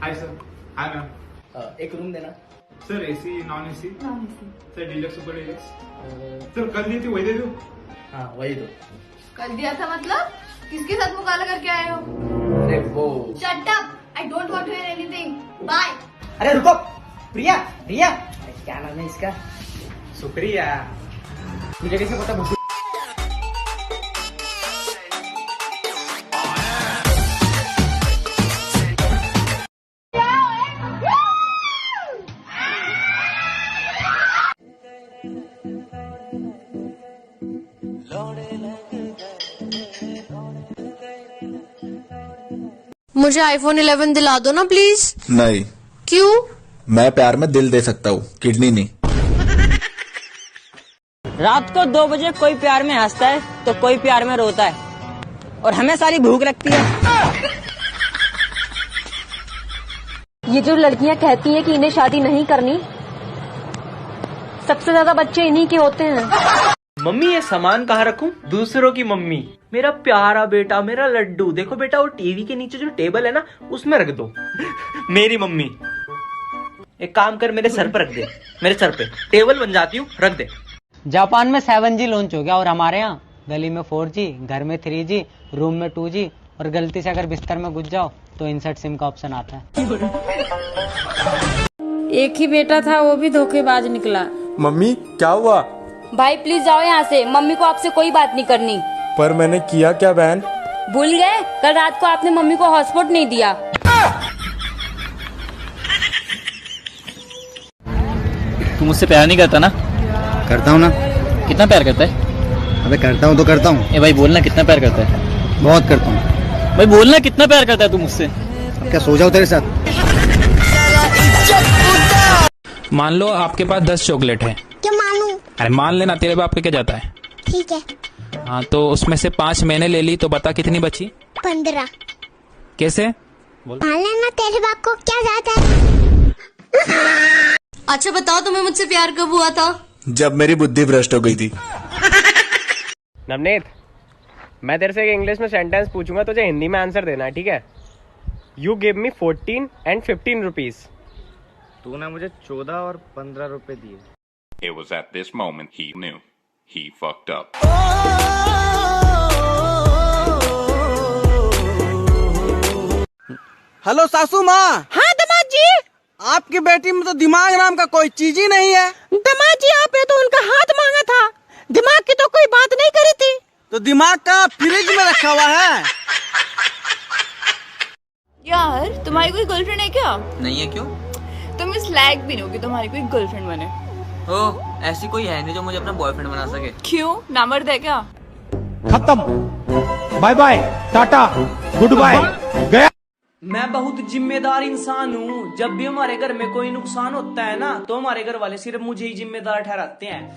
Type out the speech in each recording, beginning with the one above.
Hi sir. Hi ma'am. एक room देना sir. AC non AC? Non AC. Sir deluxe super deluxe? Sir कल दी थी वही दे दो। हाँ वही दो। कर दिया था मतलब? किसके साथ मुकाला करके आए हो? अरे वो shut up, I don't want to hear anything, bye. अरे रुको, प्रिया प्रिया क्या नाम है इसका? शुक्रिया। मुझे कैसे पता? मुझे आईफोन 11 दिला दो ना प्लीज। नहीं। क्यों? मैं प्यार में दिल दे सकता हूँ, किडनी नहीं। रात को 2 बजे कोई प्यार में हंसता है तो कोई प्यार में रोता है, और हमें सारी भूख लगती है। ये जो लड़कियां कहती हैं कि इन्हें शादी नहीं करनी, सबसे ज्यादा बच्चे इन्हीं के होते हैं। मम्मी ये सामान कहाँ रखूं? दूसरों की मम्मी। मेरा प्यारा बेटा, मेरा लड्डू। देखो बेटा, वो टीवी के नीचे जो टेबल है ना, उसमें रख दो। मेरी मम्मी। एक काम कर, मेरे सर पर रख दे। मेरे सर पे टेबल बन जाती हूँ, रख दे। जापान में 7G लॉन्च हो गया, और हमारे यहाँ गली में 4G, घर में 3G, रूम में 2G, और गलती से अगर बिस्तर में घुस जाओ तो इंसर्ट सिम का ऑप्शन आता है। एक ही बेटा था, वो भी धोखेबाज निकला। मम्मी क्या हुआ? भाई प्लीज जाओ यहाँ से, मम्मी को आपसे कोई बात नहीं करनी। पर मैंने किया क्या बहन? भूल गए? कल रात को आपने मम्मी को हॉटस्पॉट नहीं दिया। तू मुझसे प्यार नहीं करता ना? करता हूँ ना। कितना प्यार करता है? अबे करता हूँ तो करता हूँ। ए भाई बोलना, कितना प्यार करता है? बहुत करता हूँ। भाई बोलना, कितना प्यार करता है तू मुझसे? क्या सो जाओ तेरे साथ? मान लो आपके पास 10 चॉकलेट है। क्या मानूं? अरे मान लेना, तेरे बाप पे क्या जाता है? ठीक है। हाँ तो उसमें से 5 मैंने ले ली, तो बता कितनी बची? 15। कैसे? मान लेना, तेरे बाप को क्या जाता है? अच्छा बताओ, तुम्हें मुझसे प्यार कब हुआ था? जब मेरी बुद्धि भ्रष्ट हो गई थी। नवनीत, मैं तेरे से एक इंग्लिश में सेंटेंस पूछूंगा, तुझे हिंदी में आंसर देना है, ठीक है? You give me 14 and 15 rupees. तूने मुझे 14 और 15 रुपए दिए। It was at this moment he knew he fucked up. Hello सासू माँ। हाँ दामाद जी। आपकी बेटी में तो दिमाग नाम का कोई चीज ही नहीं है। दामाद जी, आपने तो उनका हाथ मांगा था, दिमाग की तो कोई बात नहीं करी थी। तो दिमाग का फ्रिज में रखा हुआ है। यार तुम्हारी कोई गर्लफ्रेंड है क्या? नहीं है। क्यों? तुम इस लायक भी नहीं हो कि तुम्हारी कोई गर्लफ्रेंड बने। ओ, ऐसी कोई है नहीं जो मुझे अपना बॉयफ्रेंड बना सके। क्यों, नामर्द है क्या? खत्म, bye bye, tata, good bye, गया। मैं बहुत जिम्मेदार इंसान हूँ। जब भी हमारे घर में कोई नुकसान होता है ना, तो हमारे घर वाले सिर्फ मुझे ही जिम्मेदार ठहराते हैं।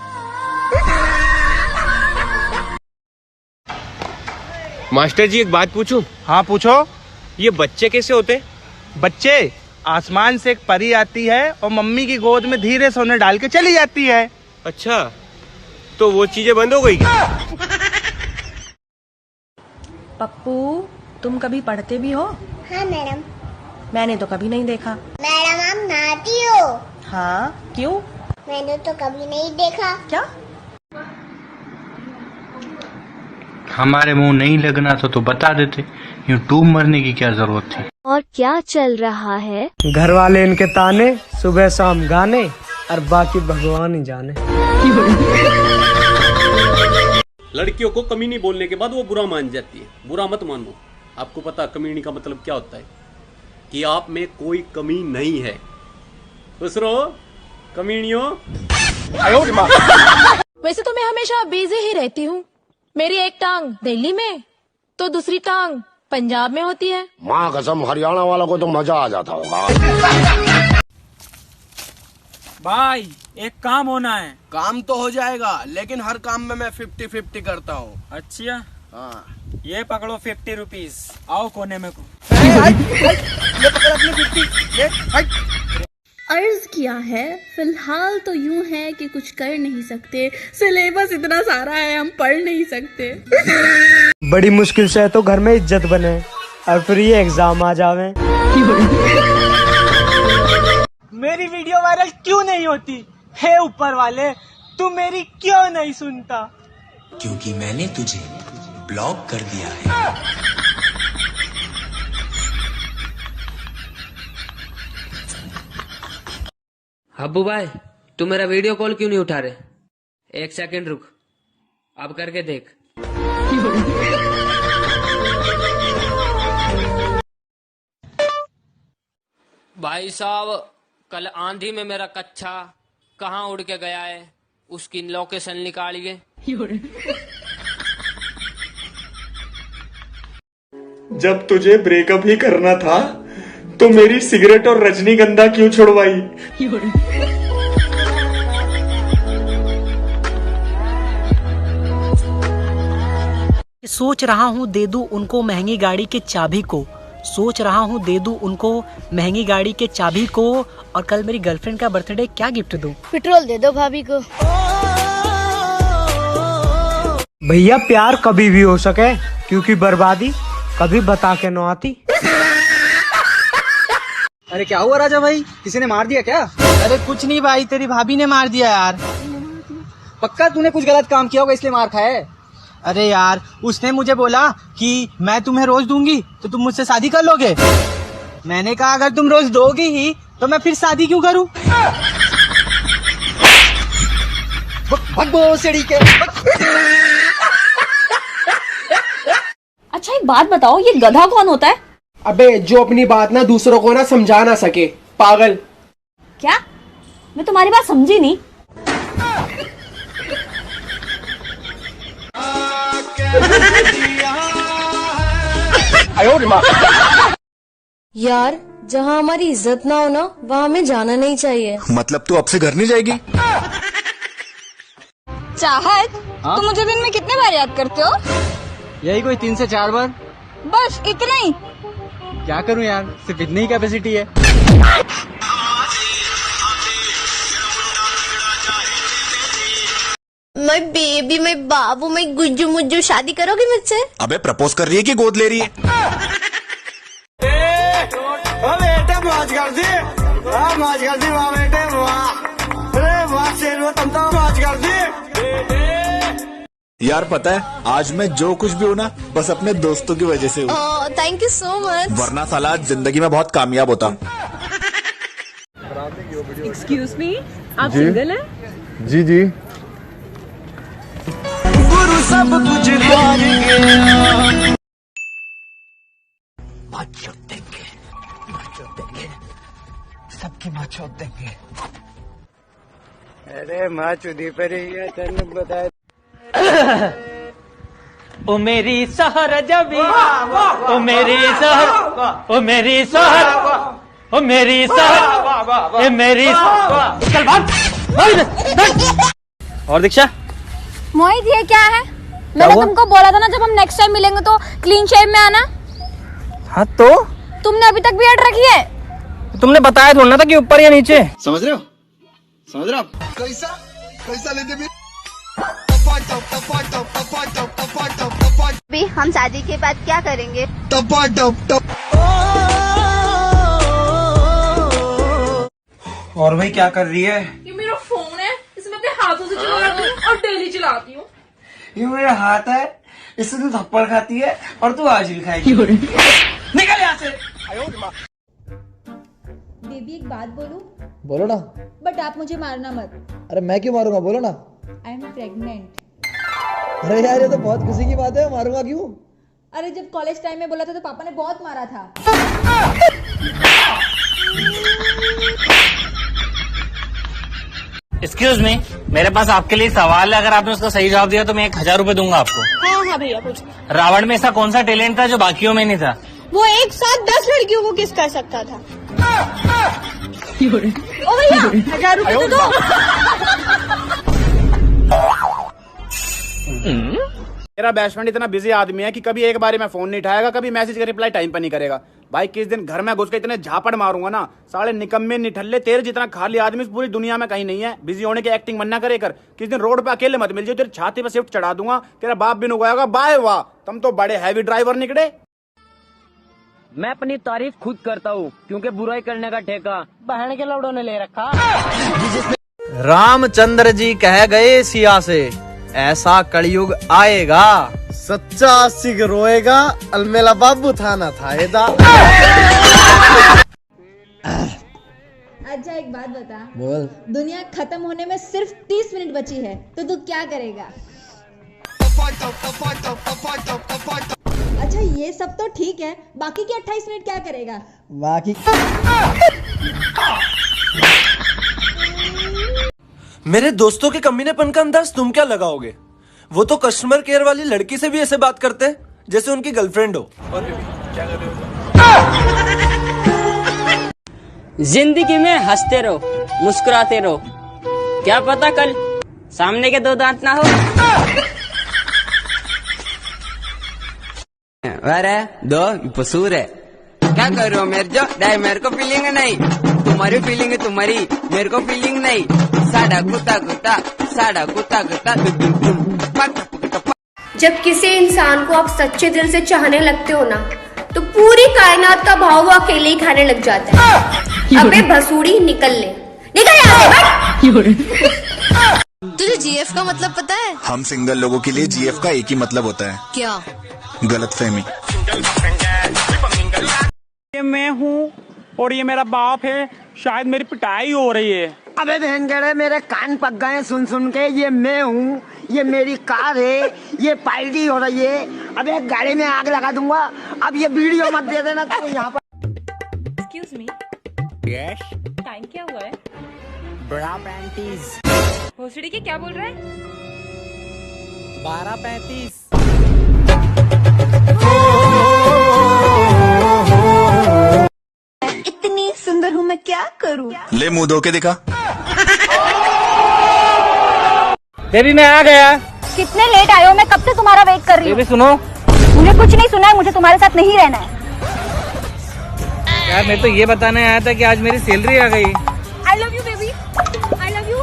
मास्टर जी एक बात पूछूं? हाँ पूछो। ये बच्चे कैसे होते? बच्चे आसमान से एक परी आती है और मम्मी की गोद में धीरे से उन्हें डाल के चली जाती है। अच्छा, तो वो चीजें बंद हो गई क्या? पप्पू, तुम कभी पढ़ते भी हो? हाँ मैडम। मैंने तो कभी नहीं देखा। मैडम आप नहाती हो? हाँ, क्यों? मैंने तो कभी नहीं देखा। क्या? हमारे मुंह नहीं लगना तो बता देते, यूं डूब मरने की क्या जरूरत थी। और क्या चल रहा है? घर वाले इनके ताने, सुबह शाम गाने, और बाकी भगवान ही जाने। लड़कियों को कमीनी बोलने के बाद वो बुरा मान जाती है। बुरा मत मानो। आपको पता कमीनी का मतलब क्या होता है? कि आप में कोई कमी नहीं है। खुश रहो कमीनियों। वैसे तो मैं हमेशा बिजी ही रहती हूँ। मेरी एक टांग दिल्ली में तो दूसरी टांग पंजाब में होती है। माँ कसम, हरियाणा वाला को तो मजा आ जाता होगा। भाई एक काम होना है। काम तो हो जाएगा, लेकिन हर काम में मैं 50-50 करता हूँ। अच्छा हाँ। ये पकड़ो 50 रुपीज। आओ कोने में को। ये पकड़ अपनी 50। अर्ज किया है, फिलहाल तो यूं है कि कुछ कर नहीं सकते, सिलेबस इतना सारा है हम पढ़ नहीं सकते। बड़ी मुश्किल से तो घर में इज्जत बने, और फिर ये एग्जाम आ जावे। क्यों नहीं होती? हे ऊपर वाले, तू मेरी क्यों नहीं सुनता? क्योंकि मैंने तुझे ब्लॉक कर दिया है। हब्बू भाई, तू मेरा वीडियो कॉल क्यों नहीं उठा रहे? एक सेकंड रुक, अब करके देख। भाई साहब, कल आंधी में मेरा कच्चा कहाँ उड़ के गया है, उसकी लोकेशन निकालिए। जब तुझे ब्रेकअप ही करना था तो मेरी सिगरेट और रजनीगंधा क्यों छुड़वाई? सोच रहा हूँ दे दूं उनको महंगी गाड़ी के चाबी को, सोच रहा हूँ दे दूं उनको महंगी गाड़ी के चाबी को, और कल मेरी गर्लफ्रेंड का बर्थडे, क्या गिफ्ट दूं? पेट्रोल दे दो भाभी को। भैया प्यार कभी भी हो सके, क्योंकि बर्बादी कभी बता के न आती। अरे क्या हुआ राजा भाई, किसी ने मार दिया क्या? अरे कुछ नहीं भाई, तेरी भाभी ने मार दिया यार। पक्का तूने कुछ गलत काम किया होगा इसलिए मार खाया है? अरे यार, उसने मुझे बोला कि मैं तुम्हें रोज दूंगी तो तुम मुझसे शादी कर लोगे। मैंने कहा अगर तुम रोज दोगी ही तो मैं फिर शादी क्यों करूं? भगो सीढ़ी के। अच्छा एक बात बताओ, ये गधा कौन होता है? अबे जो अपनी बात ना दूसरों को ना समझा ना सके, पागल। क्या? मैं तुम्हारी बात समझी नहीं। यार, जहाँ हमारी इज्जत ना हो ना, वहाँ हमें जाना नहीं चाहिए। मतलब तू अब से घर नहीं जाएगी? चाहत, तुम मुझे दिन में कितने बार याद करते हो? यही कोई 3 से 4 बार। बस इतना ही? क्या करूं यार, सिर्फ इतनी ही कैपेसिटी है। मैं बेबी, मैं बाबू, मैं गुज्जू मुज्जू, शादी करोगे मुझसे? अबे प्रपोज कर रही है कि गोद ले रही है? बेटे मौज कर दी, मौज कर दी वाह बेटे वाह, अरे वाह शेर तुम तो मौज कर दी। यार पता है, आज मैं जो कुछ भी हूँ ना, बस अपने दोस्तों की वजह से हूँ। Thank you so much. वरना साला जिंदगी में बहुत कामयाब होता। एक्सक्यूज मी, आप सिंगल हैं? जी जी। गुरु सब कुछ जान गया। माचो देंगे, सबकी माचो देंगे। अरे माँ चुदी पर ही तेन बताया। ओ मेरी सहर जबी, ओ मेरी सहर, ओ मेरी सहर, ओ मेरी सहर, ए मेरी। चल भाग। और दीक्षा, मोहित ये क्या है? मैंने तुमको बोला था ना जब हम नेक्स्ट टाइम मिलेंगे तो क्लीन शेव में आना। हाँ तो तुमने अभी तक बियर्ड रखी है? तुमने बताया थोड़ा ना था कि ऊपर या नीचे। समझ रहे हो? समझ रहे हो? कैसा लेते भी? हम शादी के बाद क्या करेंगे? और भाई क्या कर रही है? ये मेरा फोन है, इसे मैं अपने हाथों से चलाती हूँ और डेली चलाती हूँ। ये मेरा हाथ है, इससे तू थप्पड़ खाती है और तू आज भी खाएगी। निकल यहाँ से। बेबी एक बात बोलूं? बोलो ना। बट आप मुझे मारना मत। अरे मैं क्यों मारूंगा, बोलो ना। I am pregnant. अरे यार ये तो बहुत खुशी की बात है, मारूंगा क्यों? अरे जब कॉलेज टाइम में बोला था तो पापा ने बहुत मारा था। एक्सक्यूज मी, मेरे पास आपके लिए सवाल है, अगर आपने उसका सही जवाब दिया तो मैं 1000 रुपए दूंगा आपको। हाँ हाँ भैया पूछ। रावण में ऐसा कौन सा टैलेंट था जो बाकियों में नहीं था? वो एक साथ 10 लड़कियों को किस कर सकता था? ओ भैया 1000 रुपए तो दो। मेरा बेस्ट फ्रेंड इतना बिजी आदमी है कि कभी एक बारी में फोन नहीं उठाएगा, कभी मैसेज का रिप्लाई टाइम पर नहीं करेगा। भाई किस दिन घर में घुस के इतने झापड़ मारूंगा ना, साले निकम्मे निठल्ले, तेरे जितना खाली आदमी पूरी दुनिया में कहीं नहीं है। बिजी होने की एक्टिंग मन्ना करे कर। किस दिन रोड पे अकेले मत मिल जाओ, तेरी छाती पे शिफ्ट चढ़ा दूंगा, तेरा बाप भी नुगाएगा। बाय वाह, तुम तो बड़े हैवी ड्राइवर निकले। मैं अपनी तारीफ खुद करता हूँ, क्योंकि बुराई करने का ठेका बहन के लौड़ों ने ले रखा। रामचंद्र जी कह गए सिया से, ऐसा कलयुग आएगा, सच्चा आशिक रोएगा, अलमेला बाबू था ना था एदा। अच्छा एक बात बता, बोल। दुनिया खत्म होने में सिर्फ 30 मिनट बची है, तो तू क्या करेगा? अच्छा ये सब तो ठीक है, बाकी के 28 मिनट क्या करेगा? बाकी मेरे दोस्तों के कमीनेपन का अंदाज तुम क्या लगाओगे? वो तो कस्टमर केयर वाली लड़की से भी ऐसे बात करते हैं जैसे उनकी गर्लफ्रेंड हो। और क्या कर रहे हो? जिंदगी में हंसते रहो, मुस्कुराते रहो, क्या पता कल सामने के दो दांत ना हो। अरे दो पसूर है, क्या कर रहे हो मेरे जो? नहीं मेरे को फीलिंग नहीं, तुम्हारी फीलिंग है तुम्हारी, मेरे को फीलिंग नहीं। साड़ा कुत्ता कुत्ता, साड़ा कुत्ता कुत्ता। जब किसी इंसान को आप सच्चे दिल से चाहने लगते हो ना, तो पूरी कायनात का भाव वो अकेले ही खाने लग जाता है। अबे भसूड़ी निकल ले, निकल यहाँ से। तुझे जीएफ का मतलब पता है? हम सिंगल लोगों के लिए जीएफ का एक ही मतलब होता है, क्या? गलतफहमी। ये मैं हूँ और ये मेरा बाप है, शायद मेरी पिटाई हो रही है। अबे बहन गड़े मेरे कान पक गए सुन सुन के। ये मैं हूँ, ये मेरी कार है, ये पार्टी हो रही है। अबे गाड़ी में आग लगा दूंगा। अब ये वीडियो मत दे देना तो यहाँ पर। एक्सक्यूज मी, यस, टाइम क्या हुआ है? बड़ा 35। भोसड़ी के क्या बोल रहा है? 12:35। इतनी सुंदर हूँ मैं क्या करूँ? ले मुंह धो के दिखा। बेबी मैं आ गया। कितने लेट आए हो? मैं कब से तुम्हारा वेट कर रही हूँ। बेबी सुनो, मुझे कुछ नहीं सुना है, मुझे तुम्हारे साथ नहीं रहना है। यार मैं तो ये बताने आया था कि आज मेरी सैलरी आ गई। I love you baby, I love you।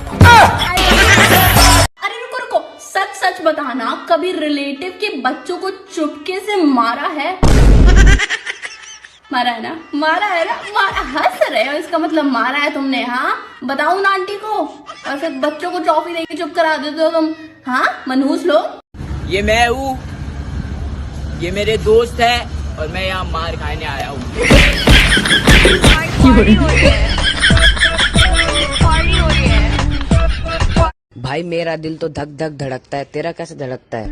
अरे रुको रुको, सच सच बताना, कभी रिलेटिव के बच्चों को चुपके से मारा है? मारा है ना, मारा है ना, मारा। हंस रहे हो, इसका मतलब मारा है तुमने? हाँ बताओ ना आंटी को, और फिर बच्चों को टॉफी देके चुप करा देते हो तुम। हाँ मनहूस लोग। ये मैं हूँ, ये मेरे दोस्त है और मैं यहाँ मार खाने आया हूँ। भाई मेरा दिल तो धक धक धड़कता है, तेरा कैसे धड़कता है?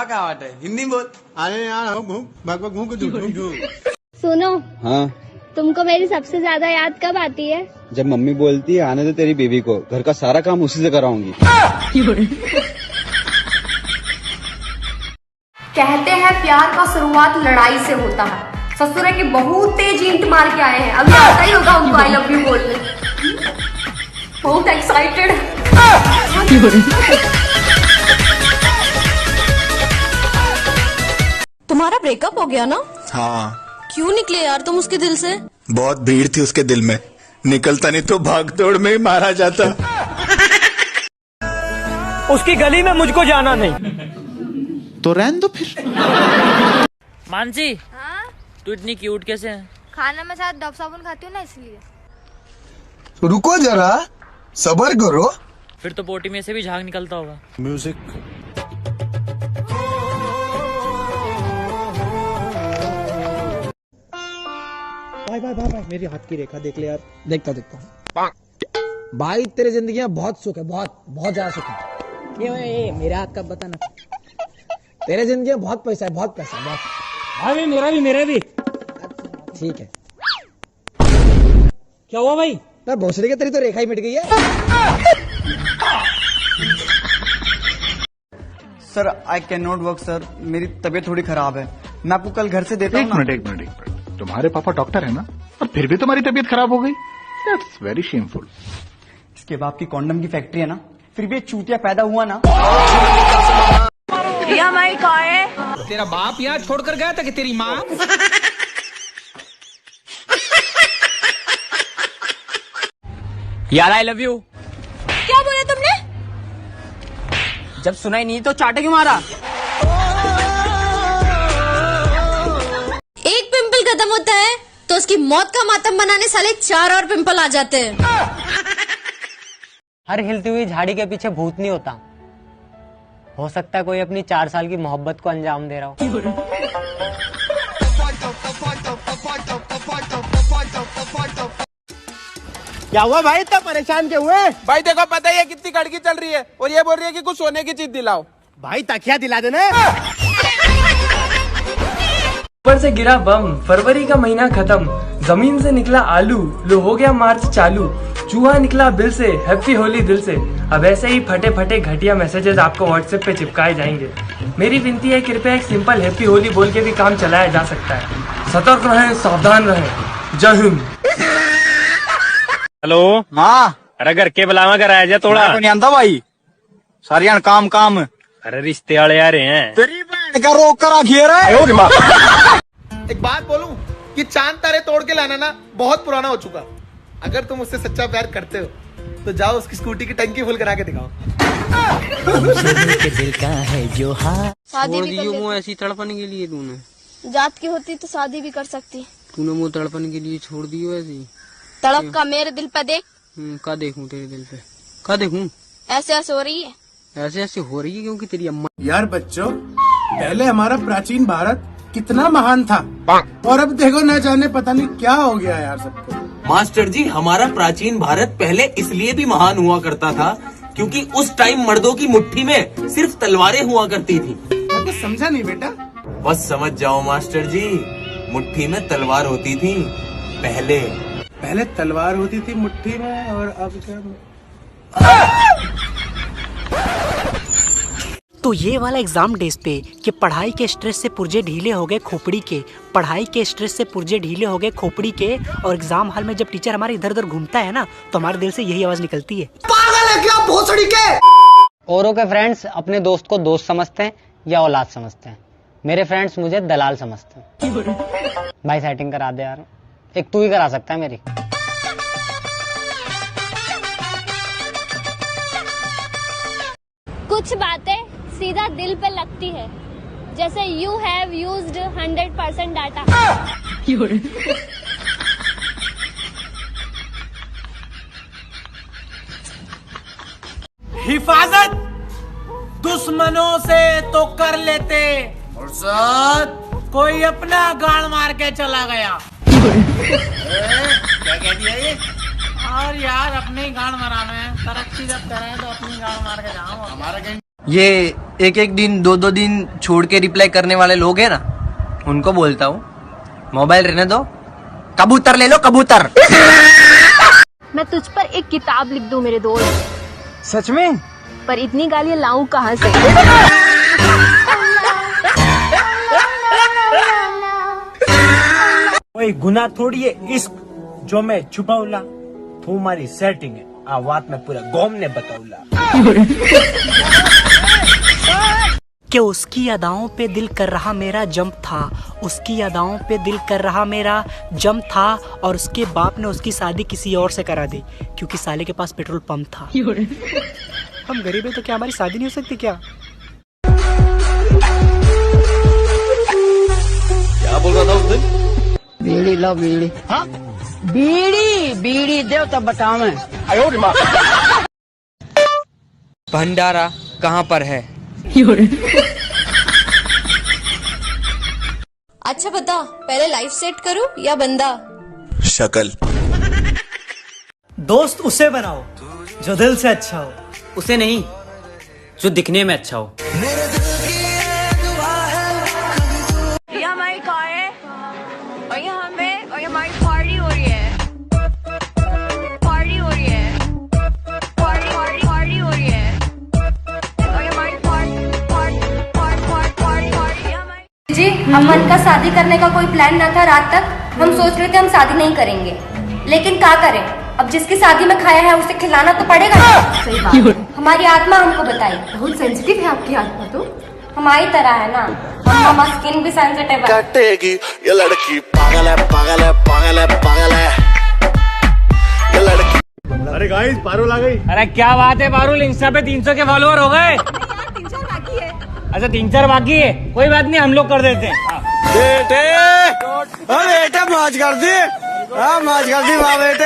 का बात है, हिंदी बोल। अरे यार सुनो, हाँ तुमको मेरी सबसे ज्यादा याद कब आती है? जब मम्मी बोलती है आने दे तेरी बीवी को, घर का सारा काम उसी से कराऊंगी। कहते हैं प्यार का शुरुआत लड़ाई से होता है। ससुरे की बहुत तेज ईंट मार के आए हैं, अभी आता ही होगा उनको आई लव यू बोलने। बहुत एक्साइटेड। तुम्हारा ब्रेकअप हो गया ना? हाँ। क्यों निकले यार तुम उसके दिल से? बहुत भीड़ थी उसके दिल में, निकलता नहीं तो भाग दौड़ में ही मारा जाता। उसकी गली में मुझको जाना नहीं। तो रहने दो फिर। मानसी, हाँ? तू इतनी क्यूट कैसे है? खाना में साथ डब साबुन खाती हूँ ना, इसलिए। रुको जरा, सबर करो। फिर तो पोटी में से भी झाग निकलता होगा। म्यूजिक। भाई भाई भाई भाई मेरी हाथ की रेखा देख ले यार। देखता हूँ भाई, तेरे जिंदगी में बहुत सुख है, बहुत बहुत ज्यादा सुख है। ये मेरे हाथ का बता ना। तेरे जिंदगी में बहुत पैसा है, बहुत पैसा, बहुत। भाई मेरा भी। ठीक है। क्या हुआ भाई? मैं भोसड़ी के तेरी तो रेखा ही मिट गई है। Sir I can not work sir, मेरी तबीयत थोड़ी खराब है। मैं आपको कल घर से देता हूँ। एक मिनट। तुम्हारे पापा डॉक्टर है ना, और फिर भी तुम्हारी तबीयत खराब हो गई? That's very shameful. इसके बाप की कॉन्डम की फैक्ट्री है ना, फिर भी एक चूतिया पैदा हुआ ना। ये हमारी कार है। तेरा बाप यहाँ छोड़कर गया था कि तेरी माँ? यार आई लव यू। क्या बोला तुमने? जब सुनाई नहीं तो चाटे क्यों मारा? एक पिंपल खत्म होता है तो उसकी मौत का मातम बनाने साले 4 और पिंपल आ जाते हैं। हर हिलती हुई झाड़ी के पीछे भूत नहीं होता। हो सकता है कोई अपनी 4 साल की मोहब्बत को अंजाम दे रहा हो। क्या हुआ भाई, इतना परेशान क्यों हुए? भाई देखो, पता ही है कितनी कड़की चल रही है और ये बोल रही है कि कुछ सोने की चीज दिलाओ। भाई तकिया दिला देना। ऊपर से गिरा बम, फरवरी का महीना खत्म, जमीन से निकला आलू, लो हो गया मार्च चालू, चूहा निकला बिल से, हैप्पी होली दिल से। अब ऐसे ही फटे फटे घटिया मैसेजेस आपको व्हाट्सएप पे चिपकाए जाएंगे। मेरी विनती है, कृपया एक सिंपल हैप्पी होली बोल के भी काम चलाया जा सकता है। सतर्क रहें, सावधान रहें। जय हिंद। हेलो हाँ, अरे घर के बुलावा कर आया जा थोड़ा। नहीं आंदा भाई, सारियां काम काम। अरे रिश्ते वाले आ रहे हैं। तेरी बहन का रोक कर आखिर एक बात बोलूं, ये चांद तारे तोड़ के लाना ना बहुत पुराना हो चुका। अगर तुम उससे सच्चा प्यार करते हो तो जाओ उसकी स्कूटी की टंकी फुल करा के दिखाओ। दिल का है जो हाँ शादी भी कर वो ऐसी तड़पने के लिए तूने जात की होती तो शादी भी कर सकती। तूने वो तड़पने के लिए छोड़ दी वैसी तड़प का मेरे दिल पे देख। का देखूं तेरे दिल पे? का देखूं? ऐसे ऐसे हो रही है, ऐसे ऐसे हो रही है क्योंकि तेरी अम्मा। यार बच्चों, पहले हमारा प्राचीन भारत कितना महान था और अब देखो न जाने पता नहीं क्या हो गया यार सबको। मास्टर जी, हमारा प्राचीन भारत पहले इसलिए भी महान हुआ करता था क्योंकि उस टाइम मर्दों की मुट्ठी में सिर्फ तलवारें हुआ करती थी। मैं तो समझा नहीं बेटा। बस समझ जाओ मास्टर जी, मुट्ठी में तलवार होती थी पहले। पहले तलवार होती थी मुट्ठी में और अब क्या? तो ये वाला एग्जाम डेज पे कि पढ़ाई के स्ट्रेस से पुर्जे ढीले हो गए खोपड़ी के, पढ़ाई के स्ट्रेस से पुर्जे ढीले हो गए खोपड़ी के, और एग्जाम हॉल में जब टीचर हमारे इधर उधर घूमता है ना तो हमारे दिल से यही आवाज निकलती है, पागल है क्या भोसड़ी के। औरों के फ्रेंड्स अपने दोस्त को दोस्त समझते हैं या औलाद समझते हैं। मेरे फ्रेंड्स मुझे दलाल समझते हैं। भाई सेटिंग करा दे यार, एक तू ही करा सकता है मेरी। कुछ बातें सीधा दिल पे लगती है, जैसे यू हैव यूज्ड 100% डाटा। हिफाजत दुश्मनों से तो कर लेते, और साथ कोई अपना गाड़ मार के चला गया। क्या कह दिया ये? और यार अपने ही गाड़ मराना है, तरक्की जब करें तो अपनी गाड़ मार के जाओ। हमारा ये एक एक दिन 2-2 दिन छोड़ के रिप्लाई करने वाले लोग हैं ना, उनको बोलता हूँ मोबाइल रहने दो, कबूतर ले लो कबूतर। मैं तुझ पर एक किताब लिख दूं मेरे दोस्त। सच में? पर इतनी गालियां लाऊं कहाँ से? कोई गुनाह थोड़ी है इश्क जो मैं छुपाऊला, तुम्हारी सेटिंग है आवाज में पूरा गोम ने बताऊला। कि उसकी अदाओं पे दिल कर रहा मेरा जंप था, उसकी अदाओं पे दिल कर रहा मेरा जंप था, और उसके बाप ने उसकी शादी किसी और से करा दी क्योंकि साले के पास पेट्रोल पंप था। हम गरीब हैं तो क्या हमारी शादी नहीं हो सकती क्या? क्या बोल रहा था उस दिन? बीड़ी लो बीड़ी। हाँ बीड़ी बीड़ी दे तो बताओ मैं। भंडारा कहाँ पर है? अच्छा बता, पहले लाइफ सेट करूं या बंदा? शक्ल। दोस्त उसे बनाओ जो दिल से अच्छा हो, उसे नहीं जो दिखने में अच्छा हो। ये हमारी कार है और ये हमें और ये हमारी पार्टी हो रही है, पार्टी हो रही है, पार्टी पार्टी पार्टी हो रही है, और ये हमारी पार्टी। जी अमन का शादी करने का कोई प्लान न था। रात तक हम सोच रहे थे हम शादी नहीं करेंगे, लेकिन क्या करें, अब जिसकी शादी में खाया है उसे खिलाना तो पड़ेगा। सही बात। हमारी आत्मा हमको बताई। बहुत सेंसिटिव है आपकी आत्मा तो। हमारी तरह है ना, हमारा स्किन भी सेंसिटिव है। कटेगी ये लड़की, पागल है पागल है पागल है पागल है ये लड़की। अरे गाइस पारुल आ गई। अरे क्या बात है पारुल, इंस्टा पे 300 के फॉलोअर हो गए। 3-4 बाकी है। अच्छा 3-4 बाकी है, कोई बात नहीं, हम लोग कर देते हैं। बेटे, बेटे मौज कर दी, मौज कर दी वाह बेटे।